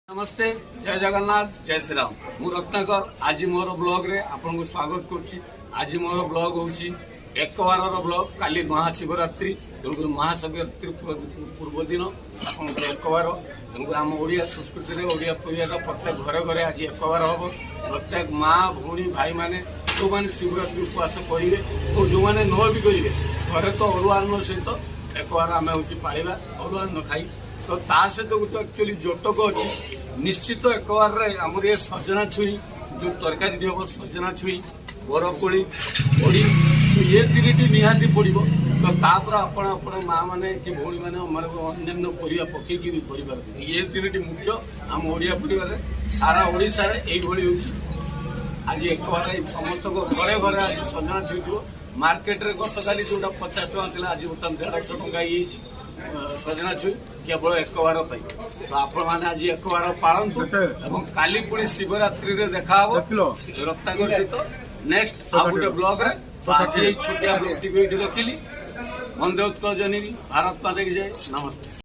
नमस्ते जय जगन्नाथ जय श्री राम मु रत्नाकर आज मोर ब्लॉग रे आपन को स्वागत करछि। आज मोर ब्लॉग होछि एक बार ब्लॉग काली महाशिवरात्रि तेणुकर महाशिवरात्रि पूर्व दिन आपन एक बार तेणुकर आम ओडिया संस्कृति रे ओडिया परिवार प्रत्येक घरे घरे आज एक बार हम प्रत्येक माँ भौणी भाई माने जो मैंने शिवरात्रि उपवास करेंगे और जो मैंने न भी करेंगे घरे तो अरुआ अन्न सहित एक बार आम हूँ पाइबा अरुआ अन्न खाई तो ता सहित गोटे एक्चुअली जोटक अच्छी निश्चित एक बार आमर ये सजना छुई जो तरकारी हम सजना छुई बरकोड़ी बड़ी तो ये तीन निहाती पड़ो तो तापर आपण आपण माँ मैंने कि भौणी मैंने अन्य परिया पकईकि भी कर ये तीन मुख्य आम ओडिया परिवार सारा ओडिशा यही आज एक बार समस्त घरे घरे आज सजना छुई मार्केट रे गत काली जोटा 50 टका थिला आज बर्तमान 150 टका ही सजना छुई केवल एक बार तो आपण मैंने आज एक बार पालतु एवं काली पुणी शिवरात्रि रे देखा हम रत्नाकर सहित नेक्स्ट आ गोटे ब्लॉग रे तो आज ये छोटिया ब्लॉग टी रखिली वंदे उत्कल जननी भारत माता की जय नमस्ते।